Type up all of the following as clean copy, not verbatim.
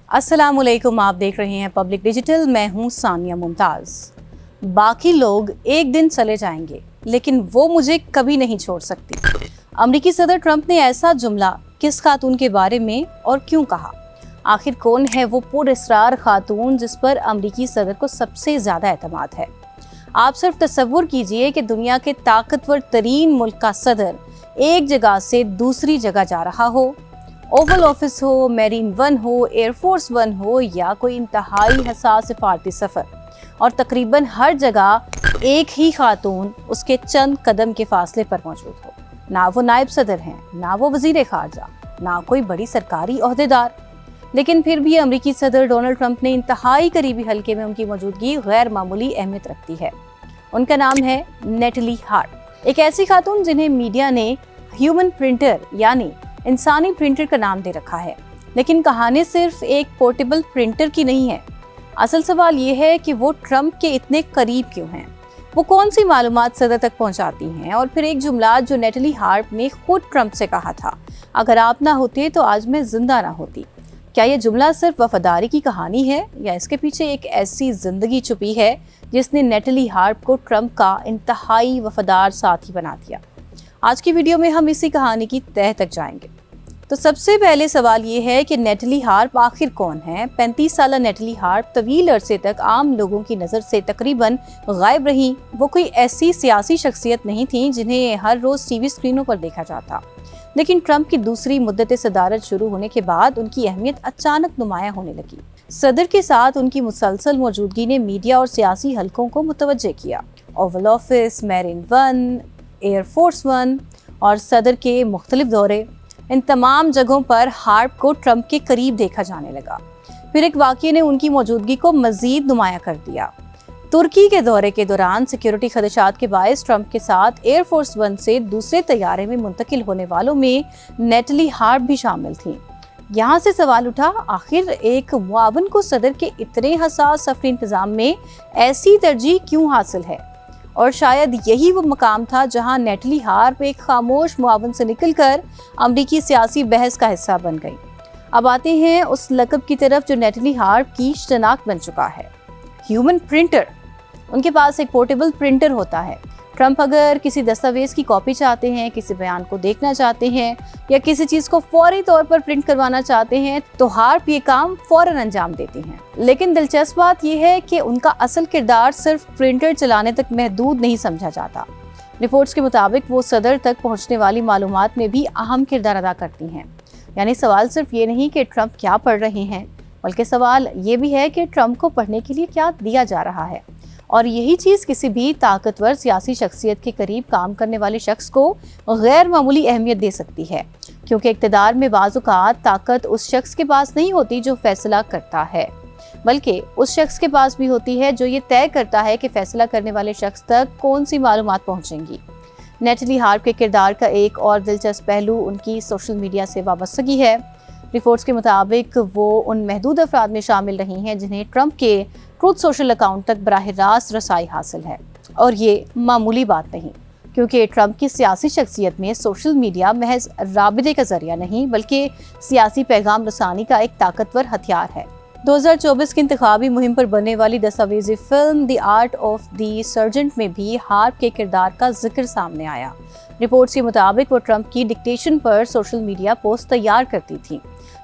अस्सलाम वालेकुम, आप देख रहे हैं पब्लिक डिजिटल। मैं हूं सानिया मुमताज। बाकी लोग एक दिन चले जाएंगे लेकिन वो मुझे कभी नहीं छोड़ सकती। अमेरिकी सदर ट्रंप ने ऐसा जुमला किस खातून के बारे में और क्यों कहा? आखिर कौन है वो पुरअसरार खातून जिस पर अमेरिकी सदर को सबसे ज्यादा एतमाद है? आप सिर्फ तसव्वुर कीजिए कि दुनिया के ताकतवर तरीन मुल्क का सदर एक जगह से दूसरी जगह जा रहा हो, ओवल ऑफिस हो, मेरीन वन हो, एयरफोर्स वन हो या कोई इंतहाई हसास सिफारती सफर, और तकरीबन हर जगह एक ही खातून उसके चंद कदम के फासले पर मौजूद हो। ना वो नायब सदर हैं, ना वो वजीर खारजा, ना कोई बड़ी सरकारी ओहदेदार, लेकिन फिर भी अमेरिकी सदर डोनाल्ड ट्रंप ने इंतहाई करीबी हलके में उनकी मौजूदगी गैर मामूली अहमियत रखती है। उनका नाम है नेटली हार्प, एक ऐसी खातून जिन्हें मीडिया ने ह्यूमन प्रिंटर यानी इंसानी प्रिंटर का नाम दे रखा है। लेकिन कहानी सिर्फ एक पोर्टेबल प्रिंटर की नहीं है। असल सवाल ये है कि वो ट्रंप के इतने करीब क्यों हैं? वो कौन सी मालूमात सदर तक पहुंचाती हैं? और फिर एक जुमला जो नेटली हार्प ने खुद ट्रंप से कहा था, अगर आप ना होते तो आज मैं जिंदा ना होती। क्या ये जुमला सिर्फ वफादारी की कहानी है या इसके पीछे एक ऐसी जिंदगी छुपी है जिसने नेटली हार्प को ट्रंप का इंतहाई वफादार साथी बना दिया? आज की वीडियो में हम इसी कहानी की तह तक जाएंगे। तो सबसे पहले सवाल ये है कि नेटली हार्प आखिर कौन है? 35 साल नेटली हार्प तवील अरसे तक आम लोगों की नज़र से तकरीबन गायब रही। वो कोई ऐसी सियासी शख्सियत नहीं थी जिन्हें हर रोज़ टीवी स्क्रीनों पर देखा जाता, लेकिन ट्रंप की दूसरी मुद्दत सदारत शुरू होने के बाद उनकी अहमियत अचानक नुमायां होने लगी। सदर के साथ उनकी मुसलसल मौजूदगी ने मीडिया और सियासी हलकों को मुतवज्जे किया। Oval office, marine one, air force one और सदर के मुख्तलिफ दौरे, इन तमाम जगहों पर हार्प को ट्रंप के करीब देखा जाने लगा। फिर एक वाक़ये ने उनकी मौजूदगी को मज़ीद नुमायां कर दिया। तुर्की के दौरे के दौरान सिक्योरिटी खदशात के बायस ट्रंप के साथ एयरफोर्स वन से दूसरे तैयारे में मुंतकिल होने वालों में नेटली हार्प भी शामिल थी। यहाँ से सवाल उठा, आखिर एक मुआवन को सदर के इतने हसास सफरी इंतजाम में ऐसी तरजीह क्यों हासिल है? और शायद यही वो मकाम था जहां नेटली हार्प एक खामोश मुआवन से निकलकर अमरीकी सियासी बहस का हिस्सा बन गई। अब आते हैं उस लक़ब की तरफ जो नेटली हार्प की शनाख्त बन चुका है, ह्यूमन प्रिंटर। उनके पास एक पोर्टेबल प्रिंटर होता है। ट्रंप अगर किसी दस्तावेज की कॉपी चाहते हैं, किसी बयान को देखना चाहते हैं या किसी चीज को फौरी तौर पर प्रिंट करवाना चाहते हैं तो हार्प ये काम फौरन अंजाम देती हैं। लेकिन दिलचस्प बात यह है कि उनका असल किरदार सिर्फ प्रिंटर चलाने तक महदूद नहीं समझा जाता। रिपोर्ट्स के मुताबिक वो सदर तक पहुंचने वाली मालूमात में भी अहम किरदार अदा करती हैं। यानी सवाल सिर्फ ये नहीं कि ट्रंप क्या पढ़ रहे हैं, बल्कि सवाल ये भी है कि ट्रंप को पढ़ने के लिए क्या दिया जा रहा है। और यही चीज़ किसी भी ताकतवर सियासी शख्सियत के करीब काम करने वाले शख्स को गैर मामूली अहमियत दे सकती है, क्योंकि इक़्तिदार में बाज़ औक़ात ताकत उस शख्स के पास नहीं होती जो फैसला करता है, बल्कि उस शख्स के पास भी होती है जो ये तय करता है कि फैसला करने वाले शख्स तक कौन सी मालूमात पहुँचेंगी। नेटली हार्प के किरदार का एक और दिलचस्प पहलू उनकी सोशल मीडिया से वाबस्तगी है। रिपोर्ट्स के मुताबिक वो उन महदूद अफराद में शामिल रही हैं जिन्हें ट्रंप के ट्रूथ सोशल अकाउंट तक बराह रास्त रसाई हासिल है। और ये मामूली बात नहीं, क्योंकि ट्रंप की सियासी शख्सियत में सोशल मीडिया महज राबिते का जरिया नहीं बल्कि सियासी पैगाम रसानी का एक ताकतवर हथियार है। 2024 की इंतखाबी मुहिम पर बनने वाली दस्तावेजी film the art of the sergeant में भी हार्प के किरदार का जिक्र सामने आया। रिपोर्ट्स के मुताबिक वो ट्रंप की डिक्टेशन पर सोशल मीडिया पोस्ट तैयार करती थी,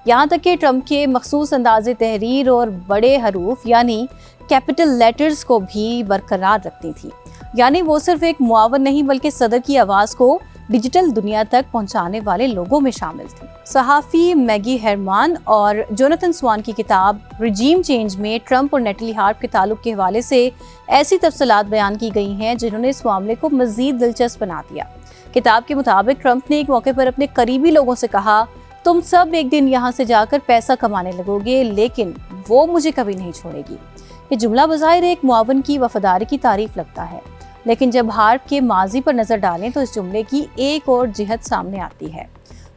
यहाँ तक कि ट्रंप के मखसूस अंदाज़े तहरीर और बड़े हरूफ यानी कैपिटल लेटर्स को भी बरकरार रखती थी। यानी वो सिर्फ एक मुआवन नहीं बल्कि सदर की आवाज़ को डिजिटल दुनिया तक पहुंचाने वाले लोगों में शामिल थी। सहाफ़ी मैगी हेरमान और जोनाथन स्वान की किताब रिजीम चेंज में ट्रंप और नेटली हार्प के ताल्लुक के हवाले से ऐसी तफसीलात बयान की गई हैं जिन्होंने इस मामले को मज़ीद दिलचस्प बना दिया। किताब के मुताबिक ट्रंप ने एक मौके पर अपने करीबी लोगों से कहा, तुम सब एक दिन यहाँ से जाकर पैसा कमाने लगोगे, लेकिन वो मुझे कभी नहीं छोड़ेगी। ये जुमला बज़ाहिर एक मुआवन की वफादारी की तारीफ लगता है, लेकिन जब हार्प के माजी पर नज़र डालें तो इस जुमले की एक और जिहत सामने आती है,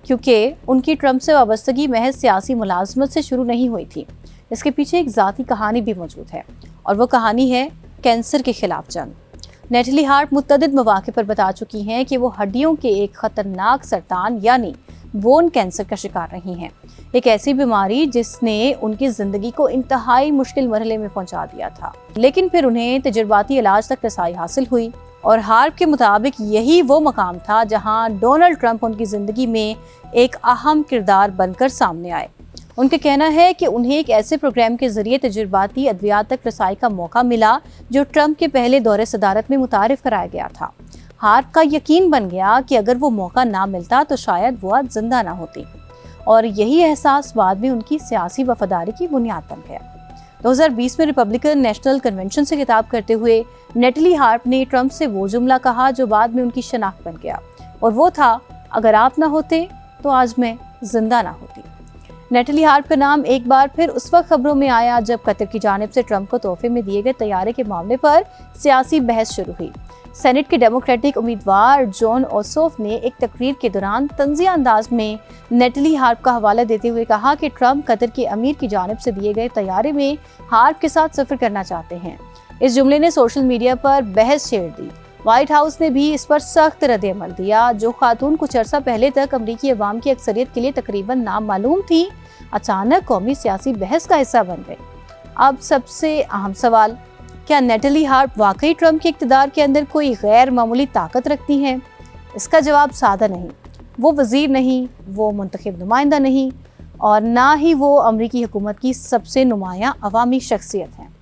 क्योंकि उनकी ट्रंप से वाबस्तगी महज सियासी मुलाजमत से शुरू नहीं हुई थी। इसके पीछे एक ज़ाती कहानी भी मौजूद है, और वो कहानी है कैंसर के खिलाफ जंग। नेटली हार्प मुतअद्दिद मौक़े पर बता चुकी हैं कि वो हड्डियों के एक ख़तरनाक सरतान यानी बोन कैंसर का शिकार रही हैं। एक ऐसी बीमारी जिसने उनकी जिंदगी को इंतहाई मुश्किल मरहले में पहुंचा दिया था, लेकिन फिर उन्हें तजुर्बाती इलाज तक रसाई हासिल हुई और हार्प के मुताबिक यही वो मकाम था जहां डोनाल्ड ट्रंप उनकी जिंदगी में एक अहम किरदार बनकर सामने आए। उनका कहना है कि उन्हें एक ऐसे प्रोग्राम के जरिए तजुर्बाती अद्वियात तक रसाई का मौका मिला जो ट्रंप के पहले दौरे सदारत में मुतारिफ कराया गया था। हार्प का यकीन बन गया कि अगर वो मौका ना मिलता तो शायद वो आज जिंदा ना होती, और यही एहसास बाद में उनकी सियासी वफादारी की बुनियाद बन गया। 2020 में रिपब्लिकन नेशनल कन्वेंशन से खिताब करते हुए नेटली हार्प ने ट्रंप से वो जुमला कहा जो बाद में उनकी शनाख्त बन गया, और वो था, अगर आप ना होते तो आज मैं जिंदा ना होती। नेटली हार्प का नाम एक बार फिर उस वक्त खबरों में आया जब कतर की जानिब से ट्रंप को तोहफे में दिए गए तैयारे के मामले पर सियासी बहस शुरू हुई। सेनेट के डेमोक्रेटिक उम्मीदवार जॉन ओसोफ ने एक तकरीर के दौरान तंज़िया अंदाज में नेटली हार्प का हवाला देते हुए कहा कि ट्रंप कतर के अमीर की जानिब से दिए गए तैयारे में हार्प के साथ सफ़र करना चाहते हैं। इस जुमले ने सोशल मीडिया पर बहस छेड़ दी। व्हाइट हाउस ने भी इस पर सख्त रद्द-ए-अमल दिया। जो खातून कुछ अरसा पहले तक अमरीकी अवाम की अक्सरियत के लिए तकरीबन नामालूम थी, अचानक कौमी सियासी बहस का हिस्सा बन गई। अब सबसे अहम सवाल, क्या नेटली हार्प वाकई ट्रंप के इक़्तिदार के अंदर कोई गैर मामूली ताकत रखती हैं? इसका जवाब सादा नहीं। वो वज़ीर नहीं, वो मुंतखब नुमाइंदा नहीं, और ना ही वो अमरीकी हुकूमत की सबसे नुमायां अवामी शख्सियत हैं।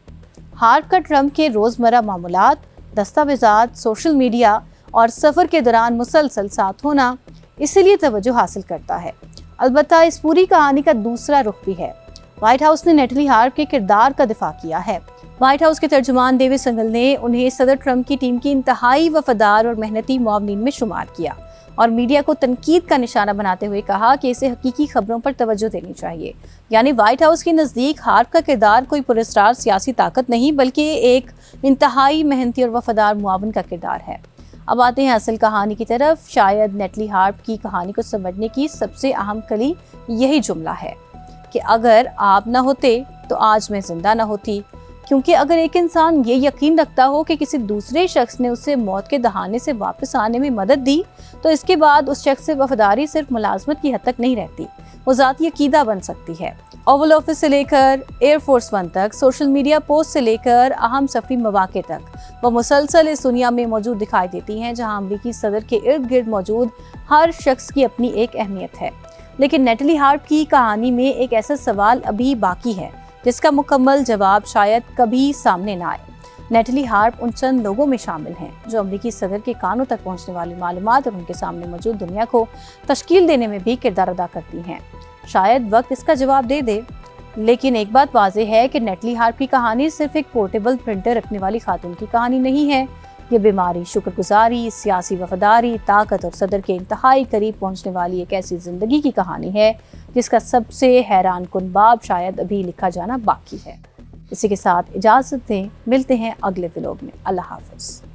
हार्प का ट्रंप के रोज़मर्रा मामूलात, दस्तावेज़ात, सोशल मीडिया और सफ़र के दौरान मुसलसल साथ होना इसीलिए तवज्जो हासिल करता है। अलबत्ता इस पूरी कहानी का दूसरा रुख भी है। व्हाइट हाउस ने नेटली हार्प के किरदार का दिफा किया है। व्हाइट हाउस के तर्जुमान डेविड संगल ने उन्हें सदर ट्रंप की टीम की इंतहाई वफादार और मेहनती मुआवनीन में शुमार किया और मीडिया को तनकीद का निशाना बनाते हुए कहा कि इसे हकीकी खबरों पर तवज्जो देनी चाहिए। यानी व्हाइट हाउस के नज़दीक हार्प का किरदार कोई पुरस्कार सियासी ताकत नहीं, बल्कि एक इंतहाई मेहनती और वफादार मुआवन का किरदार है। अब आते हैं असल कहानी की तरफ। शायद नेटली हार्प की कहानी को समझने की सबसे अहम कली यही जुमला है कि अगर आप ना होते तो आज मैं जिंदा ना होती। क्योंकि अगर एक इंसान ये यकीन रखता हो कि किसी दूसरे शख्स ने उसे मौत के दहाने से वापस आने में मदद दी, तो इसके बाद उस शख्स से वफादारी सिर्फ मुलाजमत की हद तक नहीं रहती, वो ज़ाती अकीदा बन सकती है। ओवल ऑफिस से लेकर एयरफोर्स वन तक, सोशल मीडिया पोस्ट से लेकर अहम सफरी मौके तक, वो मुसलसल इस दुनिया में मौजूद दिखाई देती हैं जहाँ अमरीकी सदर के इर्द गिर्द मौजूद हर शख्स की अपनी एक अहमियत है। लेकिन नेटली हार्प की कहानी में एक ऐसा सवाल अभी बाकी है जिसका मुकम्मल जवाब शायद कभी सामने ना आए। नेटली हार्प उन चंद लोगों में शामिल हैं जो अमरीकी सदर के कानों तक पहुंचने वाली मालूमात और उनके सामने मौजूद दुनिया को तश्कील देने में भी किरदार अदा करती हैं। शायद वक्त इसका जवाब दे दे, लेकिन एक बात वाज़ेह है कि नेटली हार्प की कहानी सिर्फ एक पोर्टेबल प्रिंटर रखने वाली खातून की कहानी नहीं है। ये बीमारी, शुक्रगुजारी, सियासी वफादारी, ताकत और सदर के इंतहाई करीब पहुंचने वाली एक ऐसी ज़िंदगी की कहानी है जिसका सबसे हैरान कुन बाब शायद अभी लिखा जाना बाकी है। इसी के साथ इजाज़त दें, मिलते हैं अगले व्लॉग में। अल्लाह हाफ़िज़।